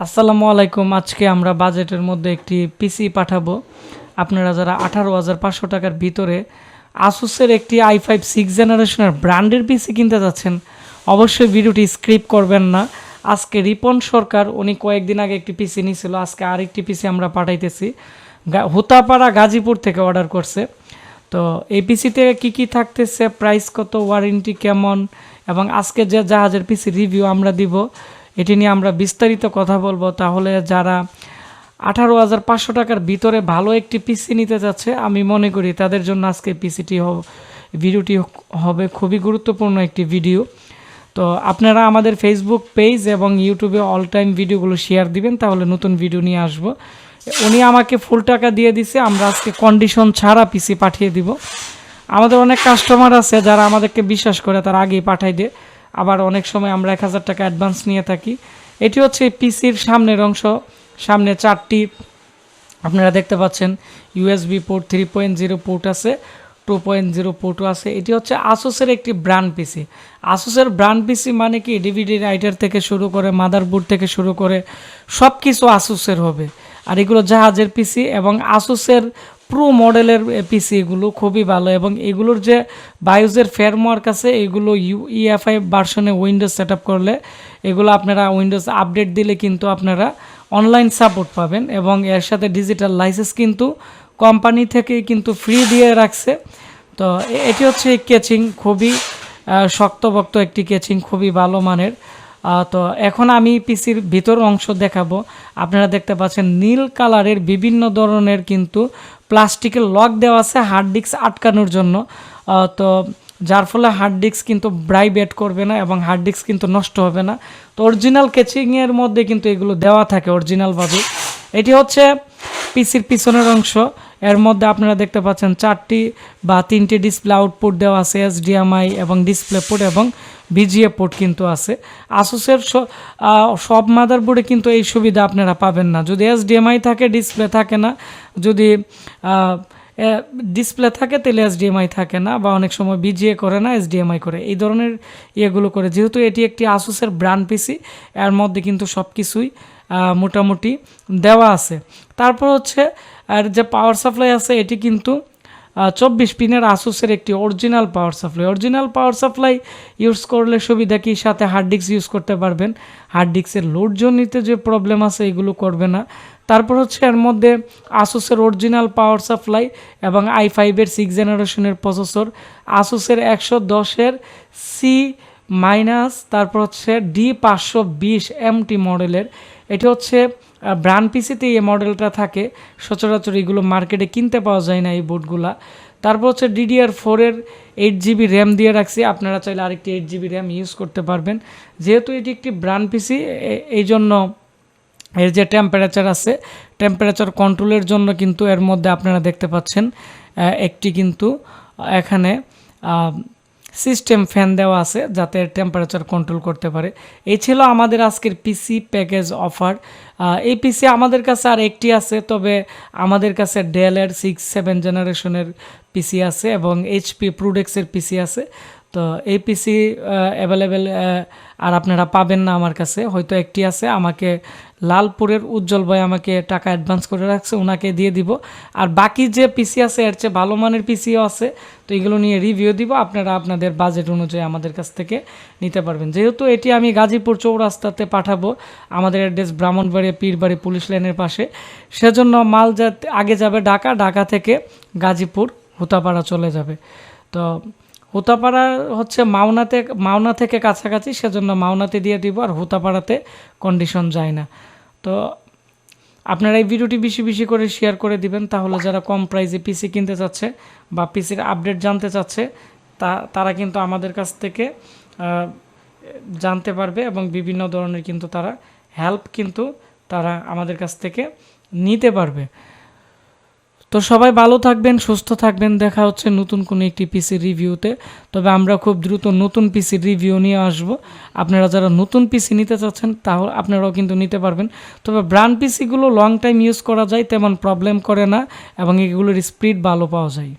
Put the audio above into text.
আসসালামু আলাইকুম। আজকে আমরা বাজেটের মধ্যে একটি পিসি পাঠাবো। আপনারা যারা 18,500 টাকার ভিতরে আসুসের একটি i5 6 জেনারেশনের ব্র্যান্ডের পিসি কিনতে যাচ্ছেন, অবশ্যই ভিডিওটি স্কিপ করবেন না। আজকে রিপন সরকার উনি কয়েকদিন আগে একটি পিসি নিয়েছিল, আজকে আরেকটি পিসি আমরা পাঠাইতেছি। হুতাপাড়া গাজীপুর থেকে অর্ডার করছে। তো এই পিসিতে কী থাকতেছে, প্রাইস কত, ওয়ারেন্টি কেমন, এবং আজকে যে জাহাজের পিসি রিভিউ আমরা দিব, এটি নিয়ে আমরা বিস্তারিত কথা বলবো। তাহলে যারা 18,500 টাকার ভিতরে ভালো একটি পিসি নিতে যাচ্ছে, আমি মনে করি তাদের জন্য আজকে ভিডিওটি হবে খুবই গুরুত্বপূর্ণ একটি ভিডিও। তো আপনারা আমাদের ফেসবুক পেজ এবং ইউটিউবে অল টাইম ভিডিওগুলো শেয়ার দিবেন, তাহলে নতুন ভিডিও নিয়ে আসবো। উনি আমাকে ফুল টাকা দিয়ে দিছে, আমরা আজকে কন্ডিশন ছাড়া পিসি পাঠিয়ে দিব। আমাদের অনেক কাস্টমার আছে যারা আমাদেরকে বিশ্বাস করে, তারা আগেই পাঠাই দেয়। আবার অনেক সময় আমরা 1,000 টাকা অ্যাডভান্স নিয়ে থাকি। এটি হচ্ছে পিসির সামনের অংশ। সামনে 4টি আপনারা দেখতে পাচ্ছেন ইউএসবি পোর্ট, 3.0 পোর্ট আছে, 2.0 পোর্টও আছে। এটি হচ্ছে আসুসের একটি ব্র্যান্ড পিসি। আসুসের ব্র্যান্ড পিসি মানে কি, ডিভিডি রাইটার থেকে শুরু করে মাদারবোর্ড থেকে শুরু করে সব কিছু আসুসের হবে। আর এগুলো জাহাজের পিসি এবং আসুসের প্রো মডেলের পিসি, এগুলো খুবই ভালো। এবং এগুলোর যে বায়োজের ফেয়ারমার্ক আছে, এগুলো ইএফআই ভার্সনে উইন্ডোজ সেট আপ করলে, এগুলো আপনারা উইন্ডোজ আপডেট দিলে কিন্তু আপনারা অনলাইন সাপোর্ট পাবেন। এবং এর সাথে ডিজিটাল লাইসেন্স কিন্তু কোম্পানি থেকে কিন্তু ফ্রি দিয়ে রাখছে। তো এটি হচ্ছে কেচিং, খুবই শক্তভক্ত একটি কেচিং, খুবই ভালো মানের। তো এখন আমি পিসির ভিতর অংশ দেখাবো। আপনারা দেখতে পাচ্ছেন নীল কালারের বিভিন্ন ধরনের কিন্তু প্লাস্টিকের লক দেওয়া আছে হার্ড ডিস্ক আটকানোর জন্য। তো যার ফলে হার্ড ডিস্ক কিন্তু ভাইব্রেট করবে না এবং হার্ড ডিস্ক কিন্তু নষ্ট হবে না। তো অরিজিনাল কেচিংয়ের মধ্যে কিন্তু এগুলো দেওয়া থাকে অরিজিনালভাবে। এটি হচ্ছে পিসির পিছনের অংশ। এর মধ্যে আপনারা দেখতে পাচ্ছেন 4টি বা 3টি ডিসপ্লে আউটপুট দেওয়া আছে, HDMI এবং ডিসপ্লে পোর্ট এবং VGA পোর্ট কিন্তু আছে। আসুসের সব মাদারবোর্ডে কিন্তু এই সুবিধা আপনারা পাবেন না। যদি HDMI থাকে, ডিসপ্লে থাকে না। যদি ডিসপ্লে থাকে তাহলে HDMI থাকে না, বা অনেক সময় VGA করে না, HDMI করে, এই ধরনের ইয়েগুলো করে। যেহেতু এটি একটি আসুসের ব্র্যান্ড পিসি, এর মধ্যে কিন্তু সব কিছুই মোটামুটি দেওয়া আছে। তারপর হচ্ছে আর যে পাওয়ার সাপ্লাই আছে, এটি কিন্তু 24 পিনের আসুসের একটি original power supply. Original power supply use করলে সুবিধা কি, সাথে হার্ড ডিস্ক ইউজ করতে পারবেন। হার্ড ডিস্কের লোডজনিত যে প্রবলেম আছে এগুলো করবে না। তারপর হচ্ছে এর মধ্যে আসুসের অরিজিনাল পাওয়ার সাপ্লাই এবং i5-এর 6 জেনারেশনের প্রসেসর, আসুসের 110-এর সি মাইনাস, তারপর হচ্ছে D520 MT মডেলের। এটি হচ্ছে ব্র্যান্ড পিসিতে এই মডেলটা থাকে, সচরাচর এগুলো মার্কেটে কিনতে পাওয়া যায় না এই বোর্ডগুলা। তারপর হচ্ছে DDR4-এর 8GB র্যাম দিয়ে রাখছি, আপনারা চাইলে আরেকটি 8GB র্যাম ইউজ করতে পারবেন। যেহেতু এটি একটি ব্র্যান্ড পিসি, এই জন্য এর যে টেম্পারেচার আছে, টেম্পারেচার কন্ট্রোলের জন্য কিন্তু এর মধ্যে আপনারা দেখতে পাচ্ছেন একটি কিন্তু এখানে সিস্টেম ফ্যান দেওয়া আছে, যাতে টেম্পারেচার কন্ট্রোল করতে পারে। এই ছিল আমাদের আজকের পিসি প্যাকেজ অফার। এই পিসি আমাদের কাছে আর একটি আছে, তবে আমাদের কাছে ডেলের 6-7 জেনারেশনের পিসি আছে এবং HP প্রোডেক্সের পিসি আছে। তো এই পিসি অ্যাভেলেবেল আর আপনারা পাবেন না আমার কাছে, হয়তো একটি আছে। আমাকে লালপুরের উজ্জ্বল ভাই আমাকে টাকা অ্যাডভান্স করে রাখছে, ওনাকে দিয়ে দিব। আর বাকি যে পিসি আছে এর চেয়ে ভালো মানের পিসিও আছে, তো এগুলো নিয়ে রিভিউ দিব। আপনারা আপনাদের বাজেট অনুযায়ী আমাদের কাছ থেকে নিতে পারবেন। যেহেতু এটি আমি গাজীপুর চৌরাস্তাতে পাঠাবো, আমাদের অ্যাড্রেস ব্রাহ্মণবাড়িয়া পীরবাড়ি পুলিশ লাইনের পাশে, সেজন্য মাল আগে যাবে ঢাকা থেকে গাজীপুর হুতাপাড়া চলে যাবে। তো হুতাপাড়া হচ্ছে মাওনা থেকে কাছাকাছি, সেজন্য মাওনাতে দিয়ে দিব, আর হুতাপাড়াতে কন্ডিশন যায় না। তো আপনারা এই ভিডিওটি বেশি বেশি করে শেয়ার করে দিবেন, তাহলে যারা কম প্রাইসে পিসি কিনতে চাচ্ছে বা পিসির আপডেট জানতে চাচ্ছে, তারা কিন্তু আমাদের কাছ থেকে জানতে পারবে এবং বিভিন্ন ধরনের কিন্তু তারা হেল্প কিন্তু তারা আমাদের কাছ থেকে নিতে পারবে। তো সবাই ভালো থাকবেন, সুস্থ থাকবেন। দেখা হচ্ছে নতুন কোনো একটি পিসির রিভিউতে। তবে আমরা খুব দ্রুত নতুন পিসির রিভিউ নিয়ে আসব। আপনারা যারা নতুন পিসি নিতে চাচ্ছেন, তাহলে আপনারাও কিন্তু নিতে পারবেন। তবে ব্র্যান্ড পিসিগুলো লং টাইম ইউজ করা যায়, তেমন প্রবলেম করে না এবং এগুলোর স্পিড ভালো পাওয়া যায়।